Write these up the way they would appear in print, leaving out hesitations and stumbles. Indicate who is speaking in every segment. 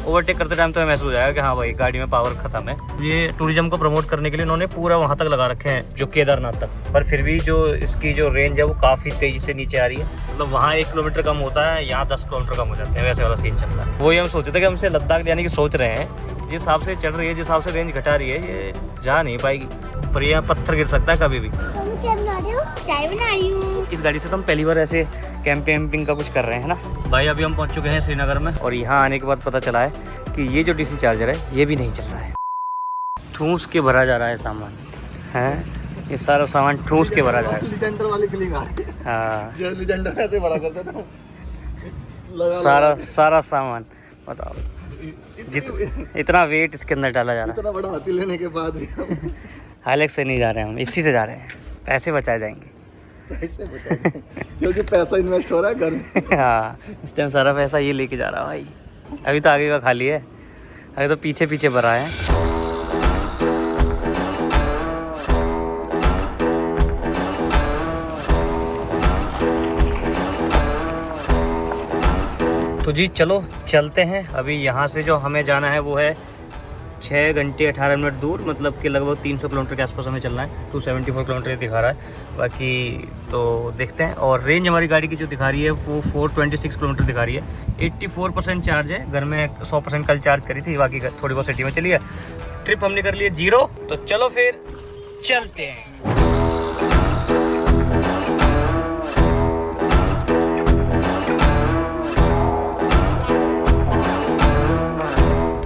Speaker 1: Overtake करते time तो हमें महसूस हो जाएगा कि हाँ भाई गाड़ी में पावर खत्म है। ये टूरिज्म को प्रमोट करने के लिए इन्होंने पूरा वहाँ तक लगा रखे हैं जो केदारनाथ तक, पर फिर भी जो इसकी जो रेंज है वो काफ़ी तेज़ी से नीचे आ रही है। मतलब वहाँ 1 किलोमीटर कम होता है, यहाँ 10 किलोमीटर कम हो जाते हैं, वैसे वाला सीन चल रहा है। वही हम सोचे थे कि हमसे लद्दाख जाने की सोच रहे हैं, जिस हिसाब से चढ़ रही है, जिस हिसाब से रेंज घटा रही है, ये जा नहीं पाएगी, पर यहाँ पत्थर गिर सकता है कभी भी।
Speaker 2: क्या बना रही हो? चाय बना रही हूँ।
Speaker 1: इस गाड़ी से तो हम पहली बार ऐसे कैंपिंग का कुछ कर रहे हैं ना भाई। अभी हम पहुंच चुके हैं श्रीनगर में, और यहाँ आने के बाद पता चला है कि ये जो डीसी चार्जर है ये भी नहीं चल रहा है। ठूस के भरा जा रहा है सामान, है ये सारा सामान ठूस के भरा जा रहा है।
Speaker 3: लीजेंडर वाली फीलिंग आ रही है।
Speaker 1: हाँ,
Speaker 3: जो लीजेंडर ऐसे भरा करता था
Speaker 1: सारा सामान बताओ, इतना वेट इसके अंदर डाला जा रहा है।
Speaker 3: इतना बड़ा हाथी लेने के बाद भी हम
Speaker 1: हाइलेक्स से नहीं जा रहे हैं, हम इसी से जा रहे हैं, पैसे बचाए जाएंगे।
Speaker 3: पैसे बचाएंगे क्योंकि पैसा इन्वेस्ट हो रहा है घर में।
Speaker 1: हाँ, इस टाइम सारा पैसा ये लेके जा रहा है भाई। अभी तो आगे का खाली है, अभी तो पीछे पीछे भरा है। तो जी चलो चलते हैं। अभी यहाँ से जो हमें जाना है वो है 6 घंटे 18 मिनट दूर, मतलब कि लगभग 300 किलोमीटर के आसपास हमें चलना है। 274 किलोमीटर दिखा रहा है, बाकी तो देखते हैं। और रेंज हमारी गाड़ी की जो दिखा रही है वो 426 किलोमीटर दिखा रही है। 84% चार्ज है, घर में 100% कल चार्ज करी थी, बाकी थोड़ी बहुत सिटी में चली है। ट्रिप हमने कर ली है 0, तो चलो फिर चलते हैं।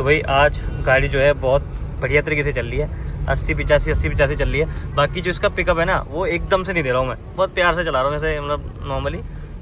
Speaker 1: भाई आज गाड़ी जो है बहुत बढ़िया तरीके से चल रही है, 80-85 चल रही है। बाकी जो इसका पिकअप है ना वो एकदम से नहीं दे रहा हूँ मैं, बहुत प्यार से चला रहा हूँ वैसे, मतलब नॉर्मली।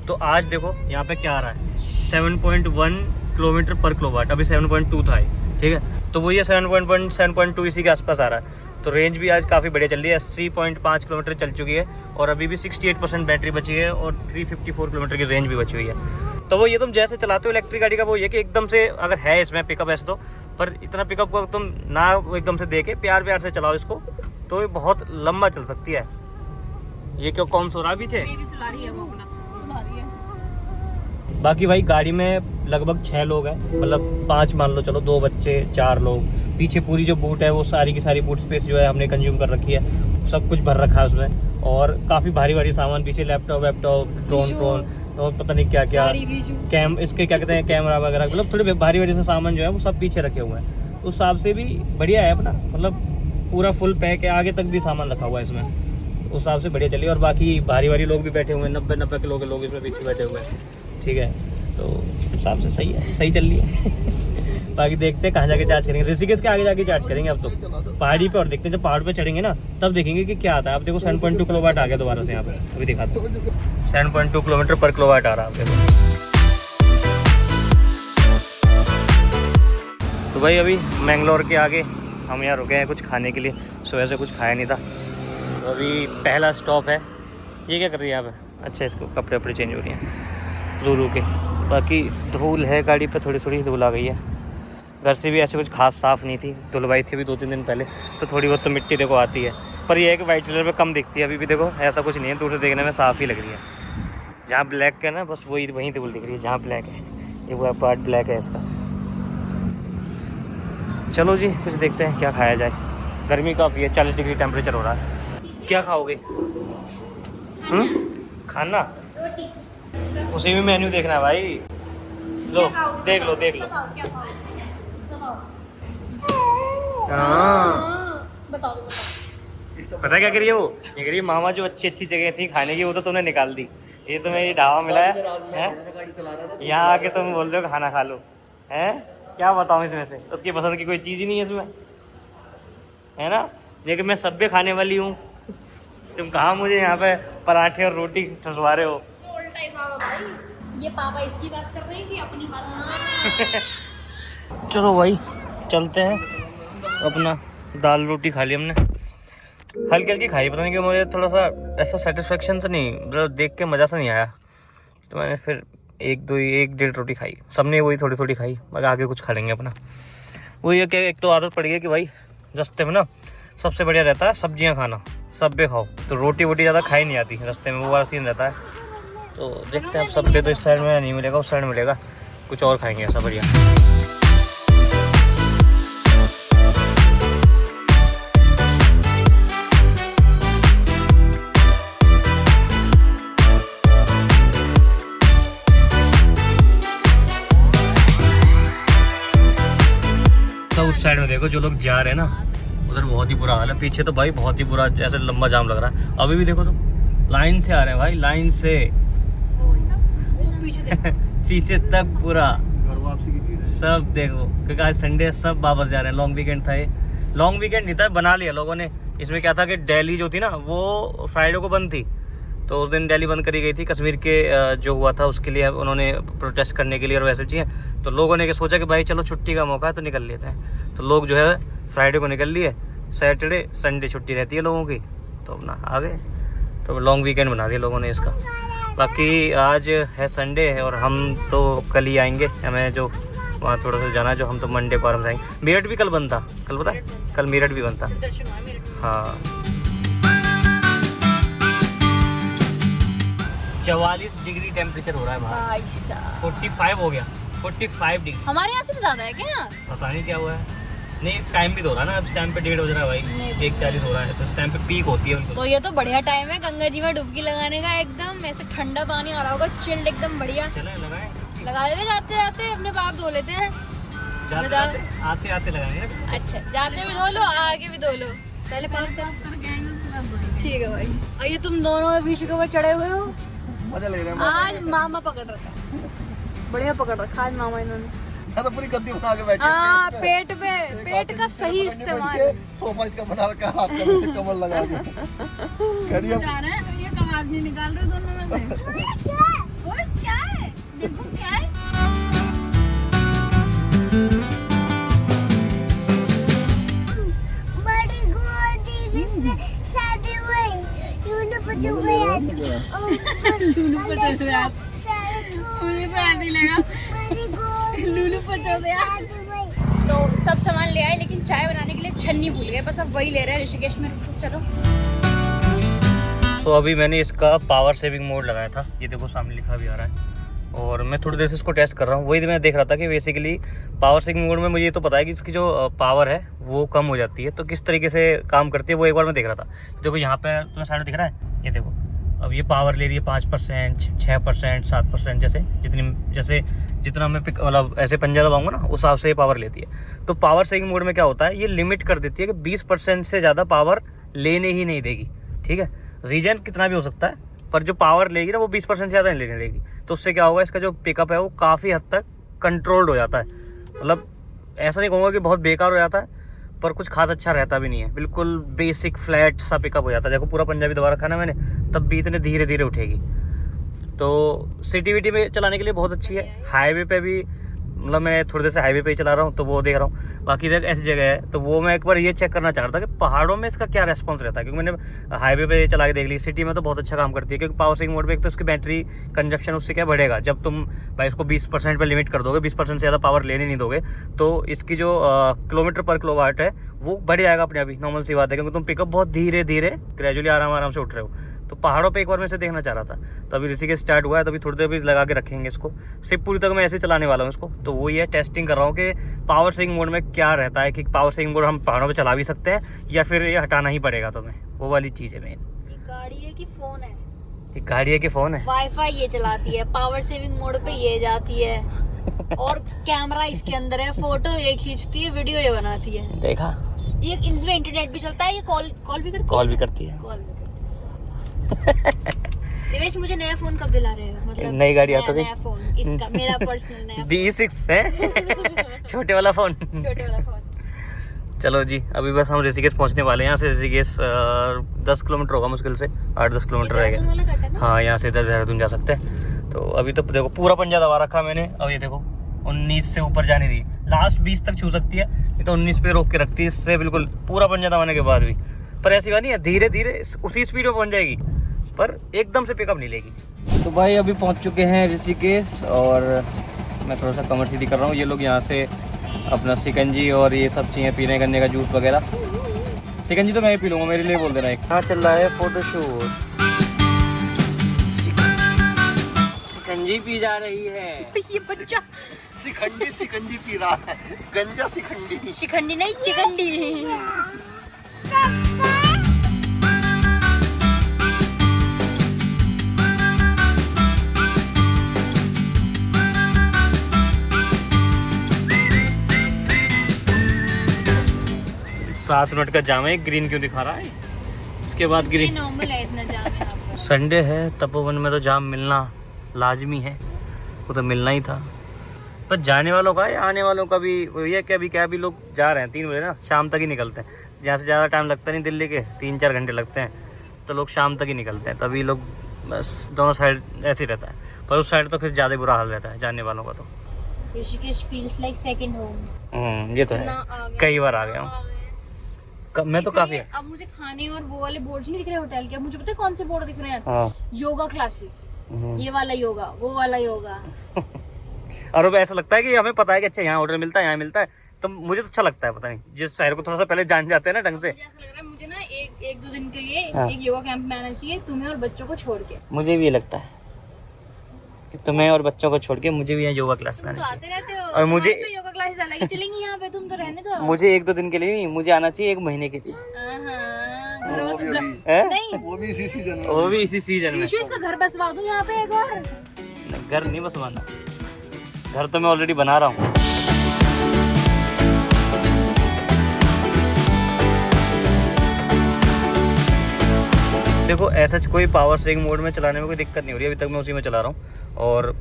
Speaker 1: तो आज देखो यहाँ पे क्या आ रहा है, 7.1 किलोमीटर पर किलोवाट, अभी 7.2 था, ठीक है। तो वो ये 7.1 7.2 इसी के आसपास आ रहा है। तो रेंज भी आज काफ़ी बढ़िया चल रही है, 80.5 किलोमीटर चल चुकी है, और अभी भी 68% बैटरी बची है, और 354 किलोमीटर की रेंज भी बची हुई है। तो वो ये तुम जैसे चलाते हो इलेक्ट्रिक गाड़ी का, वो ये कि एकदम से अगर है इसमें पिकअप ऐसे तो, पर इतना पिकअप को तुम ना एकदम से देके प्यार से चलाओ इसको, तो ये बहुत लंबा चल सकती है। ये क्यों कौन सो रहा है पीछे?
Speaker 2: सुला रही है वो अपना, सुला रही है।
Speaker 1: बाकी भाई गाड़ी में लगभग 6 लोग हैं, मतलब 5 मान लो, चलो 2 बच्चे 4 लोग। पीछे पूरी जो बूट है वो सारी की सारी बूट स्पेस जो है हमने कंज्यूम कर रखी है, सब कुछ भर रखा है उसमें। और काफ़ी भारी सामान पीछे, लैपटॉप ड्रोन और पता नहीं क्या इसके क्या कहते हैं, कैमरा वगैरह, मतलब थोड़े भारी से सामान जो है वो सब पीछे रखे हुए हैं। उस हिसाब से भी बढ़िया है अपना, मतलब पूरा फुल पैक है, आगे तक भी सामान रखा हुआ है इसमें, उस हिसाब से बढ़िया चलिए। और बाकी भारी लोग भी बैठे हुए हैं, 90 किलो के लोग इसमें पीछे बैठे हुए हैं, ठीक है। तो उस हिसाब से सही है, सही चल रही है। बाकी देखते हैं कहाँ जाके चार्ज करेंगे, ऋषिकेश के आगे जाके चार्ज करेंगे अब तो पहाड़ी पे, और देखते हैं जब पहाड़ पे चढ़ेंगे ना तब देखेंगे कि क्या आता है। अब देखो 7.2 किलोवाट आ गया दोबारा से यहाँ पे, अभी दिखाते हैं 7.2 किलोमीटर पर किलोवाट आ रहा है। तो भाई अभी मैंगलोर के आगे हम यहाँ रुके हैं कुछ खाने के लिए, सुबह से कुछ खाया नहीं था। तो अभी पहला स्टॉप है। ये क्या कर रही है यहाँ पे? अच्छा, इसको कपड़े वपड़े चेंज हो रही हैं ज़ूरू के। बाकी धूल है गाड़ी पे, थोड़ी धूल आ गई है। घर से भी ऐसे कुछ खास साफ़ नहीं थी, धुलवाई थी अभी 2-3 दिन पहले, तो थोड़ी बहुत तो मिट्टी देखो आती है, पर यह है कि वाइट कलर पे कम दिखती है। अभी भी देखो ऐसा कुछ नहीं है, दूर से देखने में साफ़ ही लग रही है। जहाँ ब्लैक है ना बस वहीं धूल दिख रही है, जहाँ ब्लैक है ये वो पार्ट ब्लैक है इसका। चलो जी कुछ देखते हैं क्या खाया जाए, गर्मी काफ़ी है, 40 डिग्री टेम्परेचर हो रहा है। क्या खाओगे? खाना? उसी में मेन्यू देखना है भाई, लो देख लो। हाँ
Speaker 2: बताओ।
Speaker 1: पता क्या करिए, वो ये करिए मामा जो अच्छी जगह थी खाने की वो तो तुमने निकाल दी। ये तुम्हें ये ढाबा मिला है, यहाँ आके तुम बोल रहे हो खाना खा लो, हैं? क्या बताऊँ इसमें से, उसकी पसंद की कोई चीज़ ही नहीं है इसमें, है ना? लेकिन मैं सब भी खाने वाली हूँ, तुम कहाँ मुझे यहाँ पे पराठे और रोटी ठुसवा रहे हो?
Speaker 2: ये पापा इसकी बात कर रहे हैं कि अपनी बात कर रहे हैं?
Speaker 1: चलो भाई चलते हैं। अपना दाल रोटी खा ली हमने, हल्की खाई, पता नहीं क्यों मुझे थोड़ा सा ऐसा सेटिस्फेक्शन से नहीं, मतलब देख के मज़ा सा नहीं आया, तो मैंने फिर 1-1.5 रोटी खाई। सबने वही थोड़ी खाई, मगर आगे कुछ खा लेंगे अपना। वही है कि एक तो आदत पड़ गई कि भाई रास्ते में ना सबसे बढ़िया रहता है सब्जियां खाना, सब्बे खाओ, तो रोटी वोटी ज़्यादा खाई नहीं आती रास्ते में, वो वाला सीन रहता है। तो देखते हैं अब सब्बे तो इस साइड में नहीं मिलेगा, उस साइड मिलेगा, कुछ और खाएंगे ऐसा बढ़िया। तो उस साइड में देखो जो लोग जा रहे हैं ना, उधर बहुत ही बुरा हाल है। पीछे तो भाई बहुत ही बुरा, जैसे लंबा जाम लग रहा है। अभी भी देखो तो लाइन से आ रहे हैं भाई, लाइन से पीछे तक पूरा
Speaker 3: घर वापसी की भीड़ है।
Speaker 1: सब देखो, क्योंकि आज संडे सब वापस जा रहे हैं। लॉन्ग वीकेंड था ये, लॉन्ग वीकेंड नहीं था, बना लिया लोगों ने। इसमें क्या था कि दिल्ली जो थी ना वो फ्राइडे को बंद थी, तो उस दिन दिल्ली बंद करी गई थी कश्मीर के जो हुआ था उसके लिए, उन्होंने प्रोटेस्ट करने के लिए और वैसे चीज़ें। तो लोगों ने सोचा कि भाई चलो छुट्टी का मौका है तो निकल लेते हैं। तो लोग जो है फ्राइडे को निकल लिए, सैटरडे संडे छुट्टी रहती है लोगों की, तो अपना आ गए। तो लॉन्ग वीकेंड बना दिया लोगों ने इसका। बाकी आज है संडे है और हम तो कल ही आएंगे, हमें जो वहाँ थोड़ा सा जाना है, जो हम तो मंडे को आराम से आएंगे। मेरठ भी कल बंद था, कल पता है, कल मेरठ भी बंद था। हाँ 44 डिग्री टेम्परेचर हो रहा है बाहर, 45 हो गया, 45 डिग्री।
Speaker 2: हमारे यहाँ से भी ज्यादा है क्या?
Speaker 1: पता नहीं क्या हुआ है। नहीं टाइम भी तो हो रहा है ना, अब इस टाइम पे 1:30 बज रहा है भाई, 1:40 हो रहा है, तो इस टाइम पे पीक होती है बिल्कुल।
Speaker 2: तो ये तो बढ़िया टाइम है गंगा जी में डुबकी लगाने का, एकदम ऐसे ठंडा पानी आ रहा होगा, चिल्ड एकदम बढ़िया।
Speaker 1: चले लगाए,
Speaker 2: लगा देते जाते जाते, अपने बाप धो लेते हैं।
Speaker 1: जाते आते आते लगाएंगे ना।
Speaker 2: अच्छा जाते भी धो लो, आगे भी धो लो, पहले पास कर। ठीक है भाई, आइए तुम दोनों विश्व के ऊपर चढ़े हुए हो।
Speaker 3: मजा ले रहे हैं।
Speaker 2: आज मामा पकड़ रखा है, बढ़िया पकड़ रखा आज मामा इन्होंने।
Speaker 3: तो पूरी गद्दी बना के बैठे
Speaker 2: हाँ पेट पे, पेट का सही इस्तेमाल।
Speaker 3: सोफा इसका बना रखा है, हाथ में कमर लगा के। करिए
Speaker 4: जा रहे हैं, ये आवाज नहीं निकाल रहे दोनों में से। ओए क्या है? देखो क्या है?
Speaker 5: बड़ी गोदी में शादी हुई, लूलू पचू गया।
Speaker 4: लूलू पचो गया आप। मुझे तो ऐसे ही लगा। लूलू पचो गया।
Speaker 2: तो सब सामान ले आए, लेकिन चाय बनाने के लिए छन्नी भूल गए, बस अब वही ले रहे हैं ऋषिकेश में। चलो।
Speaker 1: तो अभी मैंने इसका पावर सेविंग मोड लगाया था, ये देखो सामने लिखा भी आ रहा है, और मैं थोड़ी देर से इसको टेस्ट कर रहा हूँ। वही मैं देख रहा था कि बेसिकली पावर सेविंग मोड में मुझे ये तो पता है कि इसकी जो पावर है वो कम हो जाती है, तो किस तरीके से काम करती है वो एक बार मैं देख रहा था। देखो यहाँ पे तुम्हें साइड में दिख रहा है, ये देखो अब ये पावर ले रही है 5%, 6%, 7%, जैसे जितना मैं मतलब ऐसे पंजा दबाऊंगा ना उस हिसाब से ये पावर लेती है। तो पावर सेविंग मोड में क्या होता है, ये लिमिट कर देती है कि 20% से ज़्यादा पावर लेने ही नहीं देगी। ठीक है, रीजन कितना भी हो सकता है, पर जो पावर लेगी ना वो 20% से ज़्यादा नहीं लेने देगी। तो उससे क्या होगा, इसका जो पिकअप है वो काफ़ी हद तक कंट्रोल्ड हो जाता है। मतलब ऐसा नहीं कहूँगा कि बहुत बेकार हो जाता है, पर कुछ खास अच्छा रहता भी नहीं है, बिल्कुल बेसिक फ्लैट सा पिकअप हो जाता है। देखो पूरा पंजाबी दबा रखा ना मैंने, तब भी इतने धीरे धीरे उठेगी। तो सिटी विटी में चलाने के लिए बहुत अच्छी है। हाईवे पे भी, मतलब मैं थोड़ी देर से हाईवे पे ही चला रहा हूँ तो वो देख रहा हूँ। बाकी देख ऐसी जगह है तो वो मैं एक बार ये चेक करना चाह रहा था कि पहाड़ों में इसका क्या रेस्पॉन्स रहता है, क्योंकि मैंने हाईवे पे चला के देख ली। सिटी में तो बहुत अच्छा काम करती है, क्योंकि पावर सेविंग मोड पे एक तो इसकी बैटरी कंजप्शन उससे क्या बढ़ेगा, जब तुम भाई इसको 20% पे लिमिट कर दोगे, 20% से ज़्यादा पावर लेने नहीं दोगे, तो इसकी जो किलोमीटर पर किलोवाट है वो बढ़ जाएगा अपने अभी। नॉर्मल सी बात है, क्योंकि तुम पिकअप बहुत धीरे धीरे ग्रेजुअली आराम से उठ रहे हो। तो पहाड़ों पे एक बार मैं इसे देखना चाह रहा था, तो अभी ऋषिकेश स्टार्ट हुआ है, तो अभी थोड़ी देर भी लगा के रखेंगे इसको। सिर्फ पूरी तक मैं ऐसे ही चलाने वाला हूँ इसको। तो वो ये टेस्टिंग कर रहा हूँ कि पावर सेविंग मोड में क्या रहता है, कि पावर सेविंग मोड हम पहाड़ों पे चला भी सकते हैं या फिर ये हटाना ही पड़ेगा तुम्हें, वो वाली चीज़ है मेन।
Speaker 2: ये गाड़ी है कि फोन है?
Speaker 1: ये गाड़ी है कि फ़ोन है?
Speaker 2: वाईफाई ये चलाती है, पावर सेविंग मोड पे ये जाती है, और कैमरा इसके अंदर है, फोटो ये खींचती है, वीडियो ये बनाती है।
Speaker 1: देखा,
Speaker 2: ये इसमें इंटरनेट भी चलता है, ये कॉल भी करती है।
Speaker 1: कॉल भी करती है।
Speaker 2: कॉल भी करती है। दिवेश मुझे नया फोन कब दिला रहे हो? मतलब
Speaker 1: नई गाड़ी आ तो गई।
Speaker 2: नया फोन, इसका मेरा पर्सनल नया
Speaker 1: D6 है छोटे वाला फ़ोन।
Speaker 2: छोटे वाला फोन।
Speaker 1: चलो जी, अभी बस हम ऋषिकेश पहुंचने वाले हैं। यहाँ से ऋषिकेश 10 किलोमीटर होगा मुश्किल से, 8-10 किलोमीटर रह
Speaker 2: देहरादून वाला कट है
Speaker 1: गया।
Speaker 2: ना?
Speaker 1: हाँ, यहाँ से इधर देहरादून जा सकते हैं। तो अभी तो देखो पूरा पंजा दबा रखा मैंने। अब ये देखो 19 से ऊपर जाने दी, लास्ट 20 तक छू सकती है, ये तो 19 पे रोक के रखती है इससे बिल्कुल पूरा पंजा दबाने के बाद भी। पर ऐसी बात नहीं है, धीरे धीरे उसी स्पीड में पहुँच जाएगी, पर एकदम से पिकअप नहीं लेगी। तो भाई अभी पहुँच चुके हैं ऋषिकेश, और मैं थोड़ा सा कमर सीधी कर रहा हूँ। ये लोग यहाँ से अपना सिकंजी और ये सब चीज़ें पीने करने का जूस वगैरह। सिकंजी तो मैं ही पी लूँगा, मेरे लिए बोल देना एक। हाँ चल रहा है फोटोशूट, सिकंजी पी जा रही है
Speaker 2: ये बच्चा
Speaker 3: सिकंजी पी रहा है, गंजा सिकंजी।
Speaker 2: शिखंडी नहीं, चिकंडी।
Speaker 1: 7 मिनट का जाम है, ग्रीन क्यों दिखा रहा है? इसके बाद
Speaker 2: ये
Speaker 1: ग्रीन।
Speaker 2: नॉर्मल है इतना जाम यहाँ पर।
Speaker 1: संडे है, तपोवन में तो जाम मिलना लाजमी है, वो तो मिलना ही था। पर जाने वालों का या आने वालों का भी वही है कि अभी क्या, अभी लोग जा रहे हैं 3 बजे ना, शाम तक ही निकलते हैं। जहाँ से ज़्यादा टाइम लगता नहीं, दिल्ली के 3-4 घंटे लगते हैं, तो लोग शाम तक ही निकलते हैं। तभी लोग बस दोनों साइड ऐसे ही रहता है, पर उस साइड तो फिर ज़्यादा बुरा हाल रहता है जाने वालों का तो।
Speaker 2: Rishikesh feels like second home.
Speaker 1: ये तो है, कई बार आ गया हूँ मैं तो काफ़ी।
Speaker 2: अब मुझे खाने और वो वाले बोर्ड नहीं दिख रहे होटल के, अब मुझे पता है कौन से बोर्ड दिख रहे हैं?
Speaker 1: हाँ।
Speaker 2: योगा क्लासेस, ये वाला योगा, वो वाला योगा।
Speaker 1: और अब ऐसा लगता है कि हमें पता है कि अच्छा यहाँ ऑर्डर मिलता है, यहाँ मिलता है, तो मुझे तो अच्छा लगता है। पता नहीं, जिस शहर को थोड़ा सा पहले जान जाते हैं ना ढंग से।
Speaker 2: मुझे ऐसा लग रहा है मुझे ना एक 2 दिन के लिए
Speaker 1: हाँ।
Speaker 2: एक योगा कैंप में आना चाहिए, तुम्हें और बच्चों को छोड़ के।
Speaker 1: मुझे भी ये लगता है कि तुम्हें और बच्चों को छोड़ के मुझे भी यहाँ योगा क्लास में
Speaker 2: तो
Speaker 1: आना
Speaker 2: आते रहते हो,
Speaker 1: और मुझे-
Speaker 2: तुम्हारी तो योगा क्लासेस अलग ही चलेंगी यहाँ पे, तुम तो रहने दो।
Speaker 1: चाहिए। मुझे 1-2 दिन के लिए नहीं, मुझे आना चाहिए 1 महीने के लिए।
Speaker 2: घर
Speaker 3: वो भी अभी,
Speaker 1: हैं?
Speaker 2: नहीं,
Speaker 3: वो भी इसी सीजन में।
Speaker 1: वो भी इसी सीजन में।
Speaker 2: ऋषु इसका घर बसवा दूं यहाँ पे एक और।
Speaker 1: घर नहीं बसवाना, घर तो मैं ऑलरेडी बना रहा हूँ। देखो ऐसा कोई पावर सेविंग मोड में चलाने में कोई दिक्कत नहीं हो रही, अभी तक मैं उसी में चला रहा हूँ और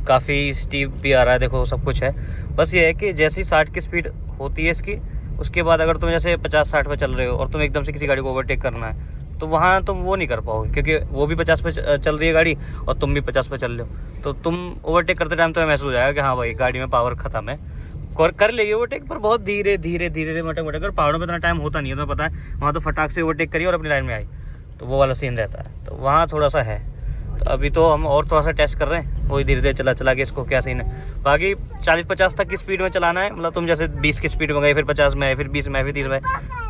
Speaker 1: काफ़ी स्टीप भी आ रहा है। देखो सब कुछ है, बस ये है कि जैसी 60 की स्पीड होती है इसकी, उसके बाद अगर तुम जैसे 50-60 पे चल रहे हो और तुम एकदम से किसी गाड़ी को ओवरटेक करना है, तो वहाँ तुम वो नहीं कर पाओगे, क्योंकि वो भी 50 पे चल रही है गाड़ी और तुम भी 50 पे चल रहे हो। तो तुम ओवरटेक करते टाइम तो महसूस हो जाएगा कि हाँ भाई गाड़ी में पावर ख़त्म है। कर लेगी ओवरटेक, पर बहुत धीरे धीरे धीरे मटक और पहाड़ों पर इतना टाइम होता नहीं है, तुम्हें पता है। वहाँ तो फटाक से ओवरटेक करी और अपनी लाइन में आई, तो वो वाला सीन रहता है। तो वहाँ थोड़ा सा है, तो अभी तो हम और थोड़ा सा टेस्ट कर रहे हैं, वही धीरे धीरे चला के इसको क्या सीन है। बाकी 40-50 तक की स्पीड में चलाना है, मतलब तुम जैसे 20 की स्पीड में गए, फिर 50 में, फिर 20 में, फिर 30 में।